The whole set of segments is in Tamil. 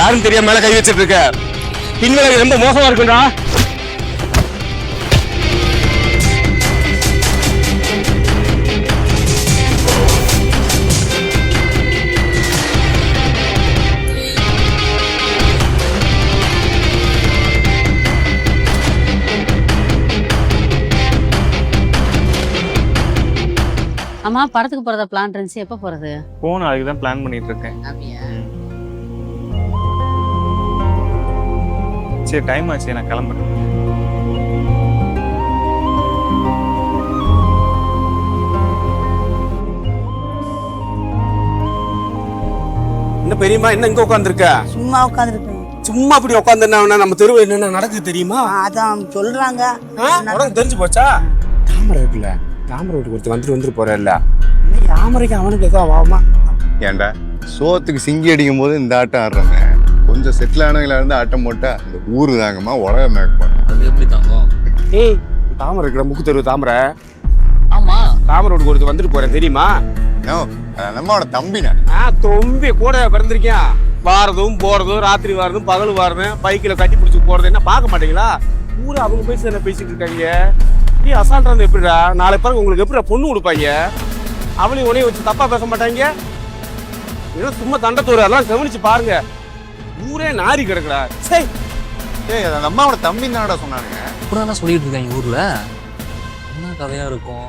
யாரும் தெரியாம மேல கை வச்சிட்டு இருக்க. பின்விளைவு ரொம்ப மோசமா இருக்கும்டா. அம்மா படத்துக்கு போறதா பிளான் இருந்துச்சு, எப்ப போறது? போன அதுக்கு தான் பிளான் பண்ணிட்டு இருக்கேன். அப்படியா? சரி டைம் ஆச்சு, நான் கிளம்புறேன். என்ன பெரியம்மா, என்ன இங்க உட்காந்துருக்க? சும்மா உட்காந்துருக்கேன். சும்மா அப்படி உட்காந்துன்னா நம்ம தெருவு என்னென்ன நடக்குது தெரியுமா? அதான் சொல்றாங்க. உனக்கு தெரிஞ்சு போச்சா? தாமரை இருக்குல்ல, தாமரை வீட்டுக்கு ஒருத்தர் வந்துட்டு போறல, தாமரைக்கு அவனுக்கு ஏதோ ஆகுமா? ஏன்டா சோத்துக்கு சிங்கி அடிக்கும் போது இந்த ஆட்டம் ஆடுறாங்க. கொஞ்சம் செட்டில் ஆனவங்களா இருந்து ஆட்டம் போட்டா இந்த ஊரு தாங்கம்மா உலக மேற்பாங்க. அது எப்படி தாங்கும்? ஏய், தாமரை இருக்கிற முக்கு தெருவு தாமரை. ஆமா, தாமரை வீட்டுக்கு ஒருத்தர் வந்துட்டு போறேன் தெரியுமா? நம்மளோட தம்பினா தொம்பி கூட பிறந்திருக்கேன். வாரதும் போறதும், ராத்திரி வாரதும் பகல் வாரதும், பைக்கில் கட்டி பிடிச்சி போறது என்ன பார்க்க மாட்டீங்களா? ஊரு அவங்க பேசிட்டு இருக்காங்க. நீ அசால்ட்டா எப்படிடா நாளை பிறகு உங்களுக்கு எப்படிடா பொண்ணு கொடுப்பாங்க? அவளையும் உனையும் வச்சு தப்பா பேச மாட்டாங்க. ஏதோ சும்மா தண்டத்தோறு அதெல்லாம் கவனிச்சு பாருங்க. ஊரே நாரி கிடக்குடா. சரி, ஏய் அந்த அம்மாவோட தம்பி தானடா சொன்னானுங்க. இப்படிதான் சொல்லிட்டு இருக்காங்க ஊர்ல. என்ன கதையா இருக்கும்?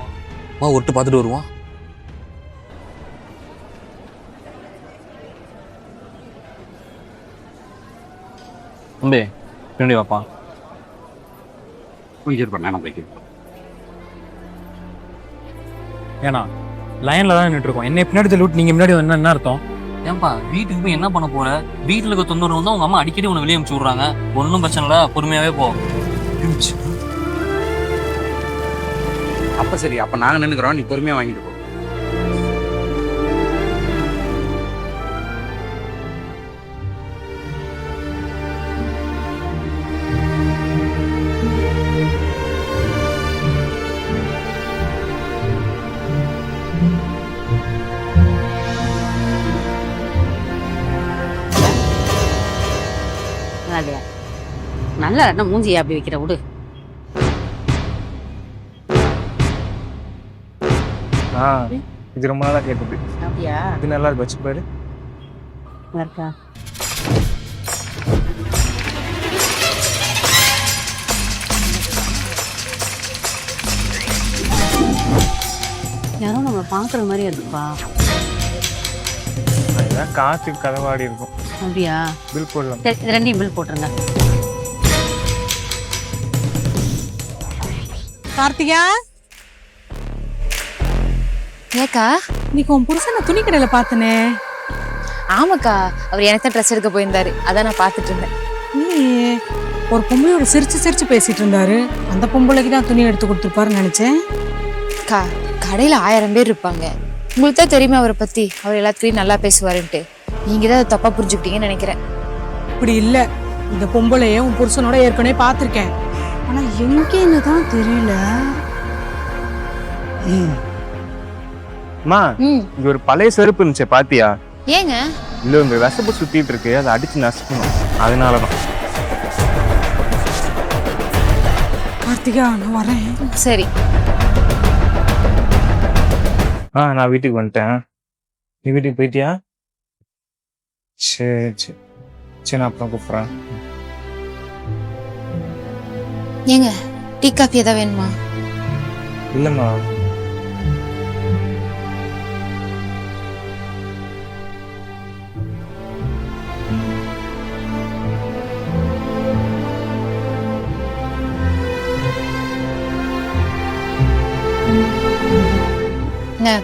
வா ஒட்டு பார்த்துட்டு வருவோம். தம்பி பின்னாடி வாப்பா. ஏன்னா லைன்ல தான் நின்றுட்டு இருக்கோம். என்ன பின்னாடி தள்ளி விட்டு நீங்க முன்னாடி வந்தா என்ன அர்த்தம்? ஏன்பா வீட்டுக்கு போய் என்ன பண்ண போற? வீட்டுல இருக்க தொந்தரவு வந்து உங்க அம்மா அடிக்கடி உன்னை வெளியே அனுப்பிச்சு விடுறாங்க. ஒன்றும் பிரச்சனை இல்லை, பொறுமையாவே போ. அப்ப சரி, அப்ப நாங்க நின்னுக்கிறோம், நீ பொறுமையா வாங்கிட்டு போ. நல்லா என்ன மூஞ்சியா அப்படி வைக்கிற, விடு. இது ரொம்ப நாளா கேட்டது. அப்படியா? இது நல்லா இருக்கு, வச்சு பாரு. இருக்கா? யாரும் நம்ம பாக்குற மாதிரி இருக்குப்பா. அதுதான் காத்துக்கு கதவாடி இருக்கும். அப்படியா? பில் போடலாம். சரி, இது ரெண்டையும் பில் போட்டுருங்க. கார்த்திகா, ஏக்கா இன்னைக்கு உன் புருஷனை துணி கடையில பார்த்தனே. ஆமாக்கா, அவர் எனக்கு தான் ட்ரெஸ் எடுக்க போயிருந்தாரு, அதான் நான் பார்த்துட்டு இருந்தேன். இல்லையே, ஒரு பொம்பளையோட சிரிச்சு சிரிச்சு பேசிட்டு இருந்தாரு. அந்த பொம்பளைக்கு தான் துணி எடுத்து கொடுத்துருப்பாருன்னு நினைச்சேன். அக்கா, கடையில 1000 பேர் இருப்பாங்க. உங்களுக்கு தான் தெரியுமா அவரை பத்தி, அவர் எல்லாத்துலையும் நல்லா பேசுவாருன்ட்டு. நீங்க தான் அதை தப்பா புரிஞ்சுக்கிட்டீங்கன்னு நினைக்கிறேன். இப்படி இல்ல, இந்த பொம்பளைய உன் புருஷனோட ஏற்கனவே பார்த்திருக்கேன். ஆனா எங்கேன்னு தான் தெரியல. அம்மா, இங்க ஒரு பழைய செருப்பு இருந்துச்சு, பாத்தியா? ஏங்க? இல்ல இந்த விசப்பு சுத்திட்டு இருக்கு, அதை அடிச்சு நசுக்கணும், அதனாலதான். கார்த்திகா, நான் வரேன். சரி. நான் வீட்டுக்கு வந்துட்டேன். நீ வீட்டுக்கு போயிட்டியா? சரி சரி சரி, நான் அப்புறம் கூப்பிட்றேன். ஏங்க, டீ காஃபி ஏதாவது வேணுமா? இல்லைம்மா.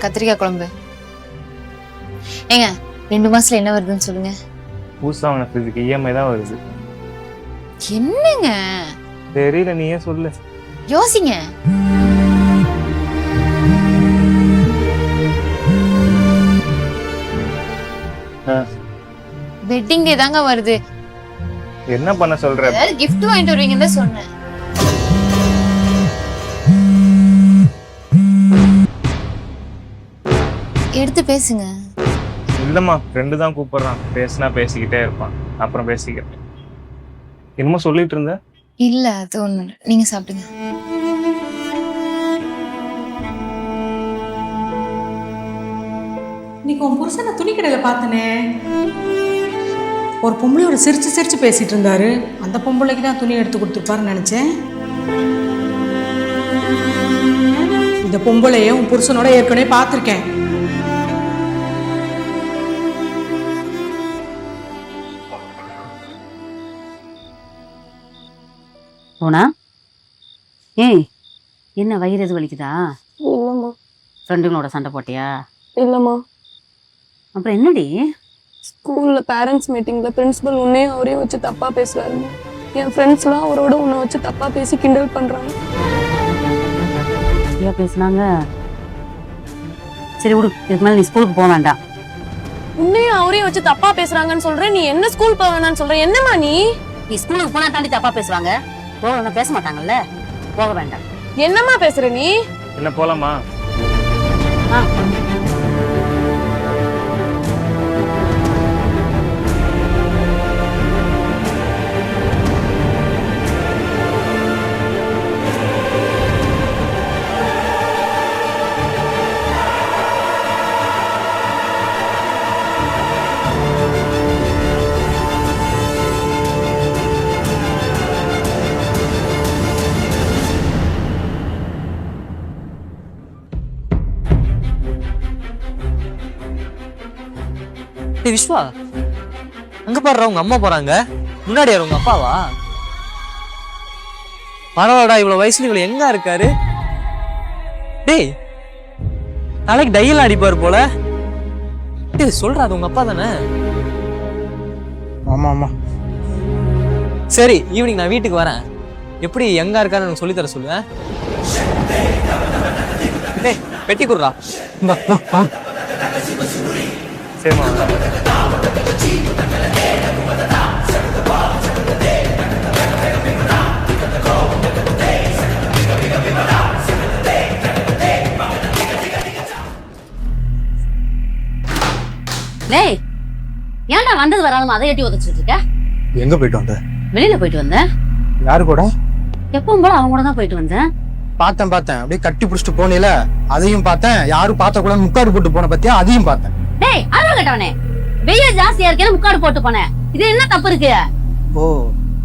கத்திரிக்காய் குழம்பு. ஏங்க, 2 மாசத்துல என்ன வருதுன்னு சொல்லுங்க. புதுசா அவனை ஃப்ரிட்ஜுக்கு இஎம்ஐ தான் வருது. என்னங்க தெரியல, நீயே சொல்லு. யோசிங்க. வெட்டிங் டே தாங்க வருது. என்ன பண்ண சொல்ற? கிஃப்ட் வாங்கிட்டு வருவீங்கன்னு தான் சொன்னேன். எடுத்து பேசுங்க. இல்லம்மா, ஃப்ரெண்டு தான் கூப்பிடுறான், பேசினா பேசிக்கிட்டே இருப்பான். அப்புறம் பேசிக்கிறேன். என்னமோ சொல்லிட்டு இருந்த? இல்ல அது ஒண்ணு இல்ல. நீங்க சாப்பிடுங்க. இன்னைக்கு உன் புருஷனை துணி கடையில பார்த்தனே. ஒரு பொம்பளையோட சிரிச்சு சிரிச்சு பேசிட்டு இருந்தாரு. அந்த பொம்பளைக்கு தான் துணி எடுத்து கொடுத்துருப்பாருன்னு நினைச்சேன். இந்த பொம்பளைய உன் புருஷனோட ஏற்கனவே பார்த்துருக்கேன். போனா ஏய் என்ன வயிறு எது வலிக்குதா? இல்லைம்மா. ஃப்ரெண்டுங்களோட சண்டை போட்டியா? இல்லைம்மா. அப்புறம் என்னடி? ஸ்கூலில் பேரண்ட்ஸ் மீட்டிங்கில் பிரின்சிபல் உன்னையும் அவரையும் வச்சு தப்பாக பேசுவாருங்க. என் ஃப்ரெண்ட்ஸ்லாம் அவரோட உன்னை வச்சு தப்பாக பேசி கிண்டல் பண்ணுறாங்க. ஏன் பேசுனாங்க? சரி விடு, இதுக்கு மேலே நீ ஸ்கூலுக்கு போக வேண்டாம். உன்னையும் அவரையும் வச்சு தப்பாக பேசுகிறாங்கன்னு சொல்கிறேன். நீ என்ன ஸ்கூல் போக வேணான்னு சொல்கிற? என்னம்மா நீ ஸ்கூலுக்கு போனா தாண்டி தப்பா பேசுவாங்க. போக பேச மாட்டாங்கல்ல, போக வேண்டாம். என்னம்மா பேசுற நீ? என்ன போலாமா? டேய் விஸ்வா, அங்க பாடுற உங்க அம்மா போறாங்க. முன்னாடி உங்க அப்பாவா? பரவாடா, இவ்வளவு வயசுல இவ்வளவு எங்க இருக்காரு? டேய் நாளைக்கு டையெல்லாம் அடிப்பாரு போல. டேய் சொல்றா, அது உங்க அப்பா தானே? ஆமா ஆமா. சரி, ஈவினிங் நான் வீட்டுக்கு வரேன். எப்படி எங்க இருக்கான்னு எனக்கு சொல்லி தர சொல்லுவேன். டேய் பெட்டி குடுறா. சரிம்மா. லேய் ஏன்டா வந்தது வராதமா அதை எட்டி உதச்சிட்டு இருக்க? எங்க போயிட்டு வந்த? வெளியில போயிட்டு வந்தேன். யாரு கூட? எப்பவும் போல அவங்க கூட தான் போயிட்டு வந்தேன். பார்த்தேன் அப்படியே கட்டி புடிச்சிட்டு போனேல, அதையும் பார்த்தேன். யாரும் பார்த்த கூட முக்காடு போட்டு போன பத்தியா, அதையும் பார்த்தேன். டேய் அருவ கட்டவனே, வெயில் ஜாஸ்தியா இருக்கே முக்காடு போட்டு போனேன். இது என்ன தப்பு இருக்கு? ஓ,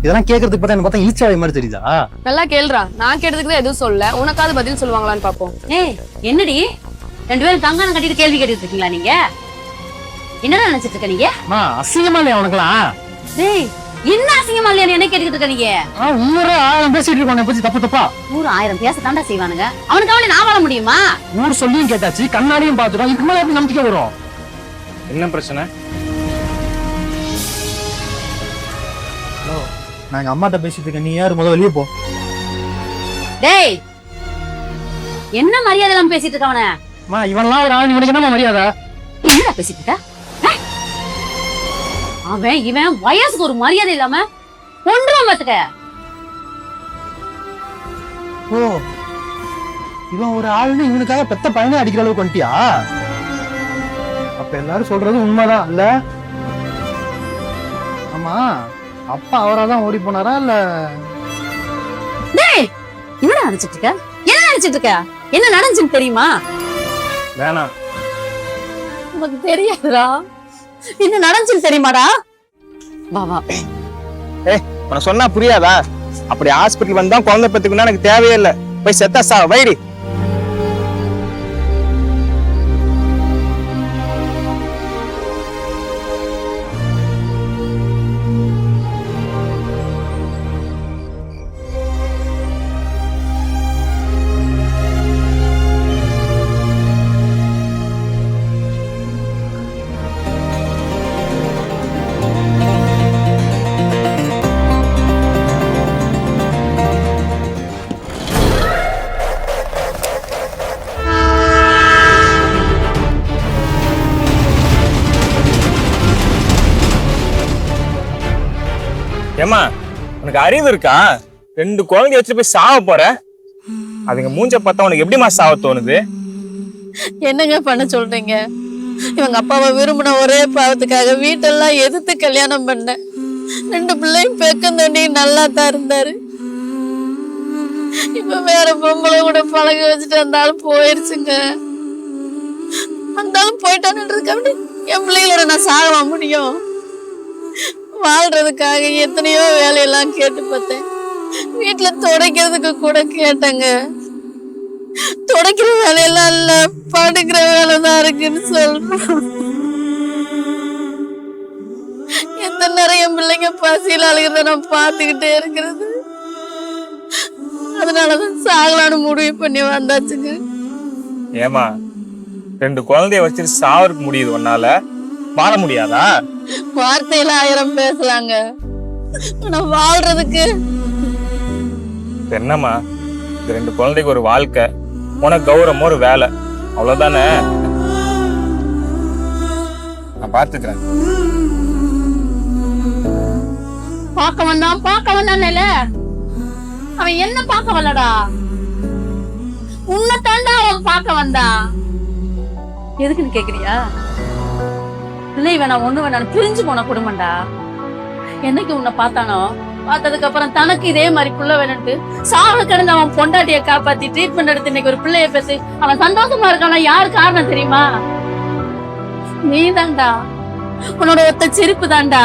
இதெல்லாம் கேக்குறதுக்கு பார்த்தா என்ன பார்த்தா இழிச்சாவை மாதிரி தெரியுதா? நல்லா கேளுடா. நான் கேட்டதுக்கு தான் எதுவும் சொல்ல. உனக்காவது பதில் சொல்லுவாங்களான்னு பாப்போம். ஏய் என்னடி ரெண்டு பேரும் கங்கானம் கட்டிட்டு கேள்வி கேட்டுட்டு இருக்கீங்களா நீங்க? என்னடா நினைச்சிட்டு இருக்க நீங்க? அசிங்கமா இல்லையா உனக்குலாம்? டேய் என்ன அசிங்கமா இல்லையா என்ன கேட்டுக்கிட்டு இருக்க நீங்க? ஊரே 1000 பேசிட்டு இருக்கோம் பத்தி தப்பு தப்பா. ஊர் 1000 பேச தாண்டா செய்வானுங்க. அவனுக்கு அவளை நான் வாழ முடியுமா? ஊர் சொல்லியும் கேட்டாச்சு, கண்ணாடியும் பாத்துட்டோம். இதுக்கு மேல எப்படி நம்பிக்கை வரும்? என்ன பிரச்சனை? நான் எங்க அம்மாட்ட பேசிட்டு இருக்கேன். நீ யாரு? முதல்ல வெளியே போ. டேய் என்ன மரியாதை எல்லாம் பேசிட்டு இருக்க அவன? இவன்லாம் ஒரு ஆள், இவனுக்கு என்ன மரியாதை? என்னடா பேசிட்டு இருக்க? அவன் இவன் வயசுக்கு ஒரு மரியாதை இல்லாம கொன்றுவான் பாத்துக்க. ஓ, இவன் ஒரு ஆளுன்னு இவனுக்காக பெத்த பையனை அடிக்கிற அளவுக்கு வந்துட்டியா? அப்ப எல்லாரும் சொல்றது உண்மைதான் இல்ல? ஆமா, அப்பா அவராதான் ஓடி போனாரா இல்ல? டேய் என்னடா நினைச்சிட்டு இருக்க? என்ன நினைச்சிட்டு இருக்க? என்ன நடந்துச்சுன்னு தெரியுமா? வேணாம். உனக்கு தெரியாதுடா, என்ன நடந்துச்சுன்னு தெரியுமாடா? வா வா. உனக்கு சொன்னா புரியாதா? அப்படி ஹாஸ்பிட்டல் வந்தா குழந்தை பெத்துக்குன்னா எனக்கு தேவையே இல்லை. போய் செத்தா சா வைடி. ஏமா உனக்கு அறிவு இருக்கா? 2 குழந்தைய வச்சுட்டு போய் சாவ போற. அதுங்க மூஞ்ச பார்த்தா உனக்கு எப்படிமா சாவ தோணுது? என்னங்க பண்ண சொல்றீங்க? இவங்க அப்பாவை விரும்பின ஒரே பாவத்துக்காக வீட்டெல்லாம் எதிர்த்து கல்யாணம் பண்ணேன். 2 பிள்ளையும் பெக்கம் தோண்டி நல்லா தான் இருந்தாரு. இப்ப வேற பொம்பளை கூட பழக வச்சுட்டு இருந்தாலும் போயிருச்சுங்க. அந்தாலும் போயிட்டானுன்றதுக்காக என் பிள்ளைகளோட நான் சாகவா முடியும்? வாழ்றதுக்காக எத்தனையோ வேலையெல்லாம் கேட்டு பார்த்தேன். வீட்டுல துடைக்கிறதுக்கு கூட கேட்டேங்க. துடைக்கிற வேலையெல்லாம் இல்ல, படுக்கிற வேலைதான் இருக்குன்னு சொல்றேன். எத்தனை நேரம் என் பிள்ளைங்க பசியில் அழுகிறத நான் பார்த்துக்கிட்டே இருக்கிறது. அதனாலதான் சாகலான்னு முடிவு பண்ணி வந்தாச்சுங்க. ஏமா 2 குழந்தைய வச்சுட்டு சாவருக்கு முடியுது, உன்னால வாழ முடியாதா? வார்த்தையில 1000 பேசலாங்க, ஆனா வாழ்றதுக்கு என்னம்மா, இந்த 2 குழந்தைக்கு ஒரு வாழ்க்கை, உனக்கு கௌரவம், ஒரு வேலை, அவ்வளவுதானே? நான் பாத்துக்கிறேன். பார்க்க வந்தான்ல, அவன் என்ன பார்க்க வரலடா, உன்னை தாண்டா அவன் பார்க்க வந்தான். எதுக்குன்னு கேக்குறியா? பிள்ளை வேணாம் ஒண்ணு வேணாம் பிரிஞ்சு போன குடும்பம்டா. என்னைக்கு உன்னை பார்த்தானோ, பார்த்ததுக்கு அப்புறம் தனக்கு இதே மாதிரி புள்ள வேணும்ட்டு சாவ கிடந்து அவன் பொண்டாட்டிய காப்பாத்தி ட்ரீட்மெண்ட் எடுத்து இன்னைக்கு ஒரு பிள்ளைய பேசி அவன் சந்தோஷமா இருக்கானா? யாரு காரணம் தெரியுமா? நீ தான்டா, உன்னோட ஒத்த சிரிப்பு தான்டா.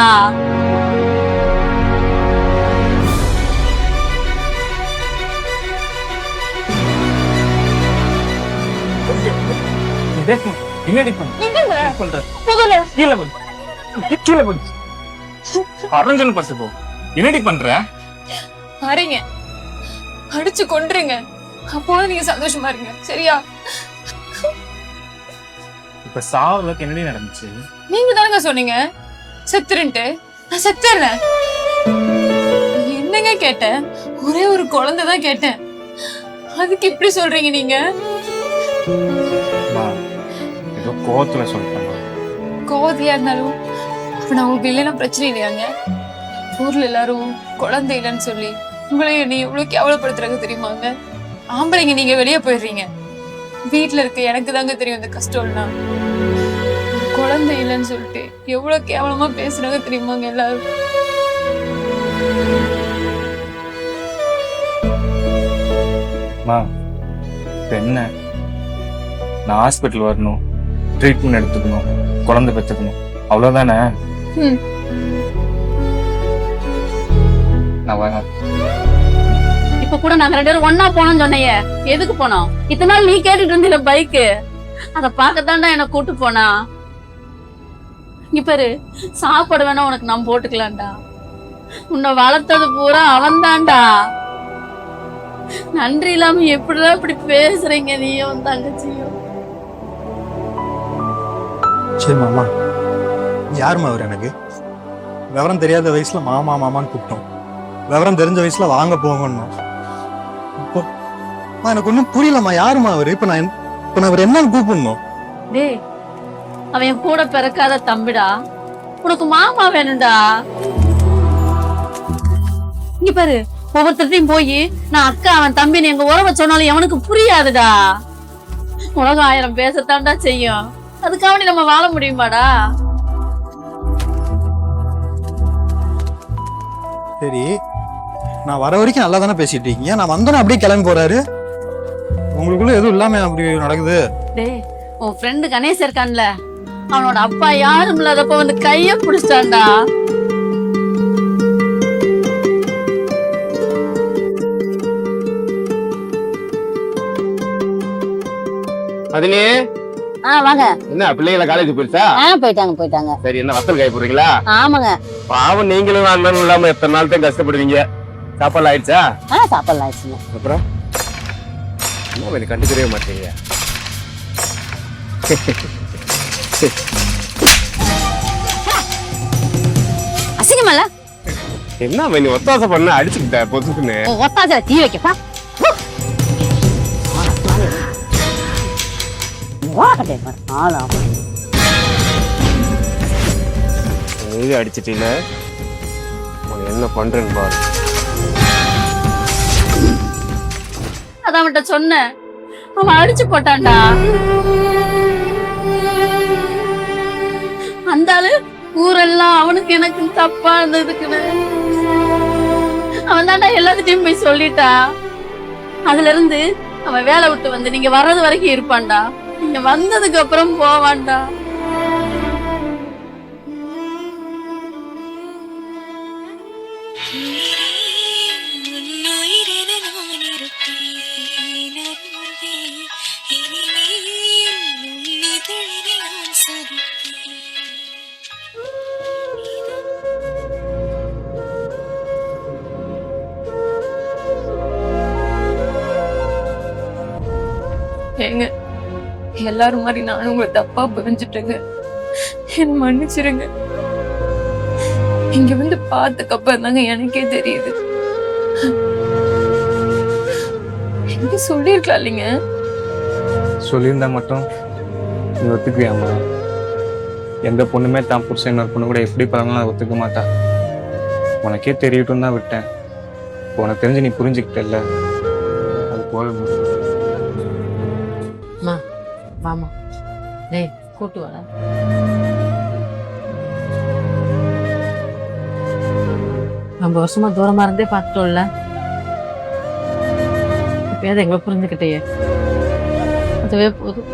என்னடி பண்ற? என்னடி பண்ற? வரீங்க அடிச்சு கொன்றுங்க, அப்போது நீங்க சந்தோஷமா இருங்க, சரியா? இப்ப சாவுக்கு என்னடி நடந்துச்சு? நீங்க தானங்க சொன்னீங்க செத்துருன்ட்டு. நான் செத்துறேன். என்னங்க கேட்டேன்? ஒரே ஒரு குழந்தை தான் கேட்டேன், அதுக்கு இப்படி சொல்றீங்க நீங்க? ஏதோ கோவத்துல சொல்லிட்டேன். கோவத்தியா இருந்தாலும் அப்ப நான் உங்களுக்கு இல்லைன்னா பிரச்சனை இல்லையாங்க? ஊர்ல எல்லாரும் குழந்தை இல்லைன்னு சொல்லி உங்களை நீ எவ்வளவு கேவலப்படுத்துறாங்க தெரியுமாங்க? ஆம்பளைங்க நீங்க வெளியே போயிடுறீங்க, வீட்டுல இருக்க எனக்கு தாங்க தெரியும் இந்த கஷ்டம்னா. குழந்தை இல்லைன்னு சொல்லிட்டு எவ்வளவு கேவலமா பேசுறாங்க தெரியுமாங்க எல்லாரும்? என்ன, நான் ஹாஸ்பிட்டல் வரணும், ட்ரீட்மெண்ட் எடுத்துக்கணும், குழந்தை பெற்றுக்கணும், அவ்வளவுதானே? நான் வரேன். இப்ப கூட நாங்க 2 பேரும் ஒன்னா போனோம்னு சொன்னையே, எதுக்கு போனோம்? இத்தனை நாள் நீ கேட்டுட்டு இருந்தில பைக்கு, அத பாக்கத்தாண்டா என்ன கூட்டு போனா. இங்க பாரு, சாப்பாடு வேணா உனக்கு நான் போட்டுக்கலாம்டா. உன்னை வளர்த்தது பூரா அவன் தான்டா. நன்றி இல்லாம எப்படிதான் இப்படி பேசுறீங்க நீயும் தங்கச்சியும்? சரி மாமா, யாருமா அவர்? எனக்கு விவரம் தெரியாத வயசுல மாமா மாமான்னு கூப்பிட்டோம், விவரம் தெரிஞ்ச வயசுல வாங்க போங்கன்னு. இப்போ எனக்கு ஒன்றும் புரியலம்மா, யாருமா அவரு? இப்ப நான் அவர் என்னன்னு கூப்பிடணும்? டேய், அவன் கூட பிறக்காத தம்பிடா, உனக்கு மாமா வேணும்டா. இங்க பாரு, ஒவ்வொருத்தையும் போய் நான் அக்கா அவன் தம்பின்னு எங்க உறவை சொன்னாலும் எவனுக்கு புரியாதுடா. உலகம் 1000 பேசத்தாண்டா செய்யும், அதுக்காக நம்ம வாழ முடியுமாடா? சரி, நான் வர வரைக்கும் நல்லா தானே பேசிட்டு இருக்கீங்க, நான் வந்தோன்னே அப்படியே கிளம்பி போறாரு. உங்களுக்குள்ள எதுவும் இல்லாம அப்படி நடக்குது? டேய், உன் ஃப்ரெண்டு கணேஷ் இருக்கான்ல, அவனோட அப்பா யாரும் இல்லாதப்ப வந்து கைய பிடிச்சிட்டான்டா. அதிலே வாங்க. என்ன பிள்ளைகளை காலேஜ் போயிடுச்சா? போயிட்டாங்க. சரி, என்ன வத்தல் காய போடுறீங்களா? ஆமாங்க. பாவம், நீங்களும் அண்ணனும் இல்லாம எத்தனை நாள் தான் கஷ்டப்படுவீங்க. சாப்பாடு ஆயிடுச்சா? சாப்பாடு ஆயிடுச்சுங்க. அப்புறம் என்ன கண்டுக்கவே மாட்டீங்க? அசிங்கமல்ல? என்ன நீ ஒத்தாசை பண்ண அடிச்சுக்கிட்ட பொதுக்குன்னு? ஒத்தாசை தீ வைக்கப்பா. அடிச்சிட்டீங்க, என்ன பண்றேன்னு பாரு. அதான் அவன்கிட்ட சொன்னேன், அவன் அடிச்சு போட்டான்டா. அந்த ஆளு ஊரெல்லாம் அவனுக்கு எனக்கு தப்பா இருந்ததுக்குன்னு அவன் தாண்டா எல்லாத்துட்டையும் போய் சொல்லிட்டான். அதுல இருந்து அவன் வேலை விட்டு வந்து நீங்க வர்றது வரைக்கும் இருப்பான்டா. நீங்க வந்ததுக்கு அப்புறம் போவான்டா. ஏங்க எல்லாரும் மாதிரி நானும் உங்களை தப்பா புரிஞ்சுட்டேங்க. என்ன மன்னிச்சிருங்க. இங்க வந்து பார்த்ததுக்கு அப்புறம் தாங்க எனக்கே தெரியுது. எங்க சொல்லிருக்கலாம் இல்லைங்க. சொல்லியிருந்தா மட்டும் நீ ஒத்துக்குவியாம்மா? எந்த பொண்ணுமே தான் புருஷன் இன்னொரு பொண்ணு கூட எப்படி பழகலாம் ஒத்துக்க மாட்டா. உனக்கே தெரியட்டும் தான் விட்டேன். உனக்கு தெரிஞ்சு நீ புரிஞ்சுக்கிட்டல, அது போதும். வாமா டேய் கூட்டு வர. ரொம்ப வருஷமா தூரமா இருந்தே பார்த்துட்டோம்ல, இப்பயாவது எங்களை புரிஞ்சுக்கிட்டே அதுவே போதும்.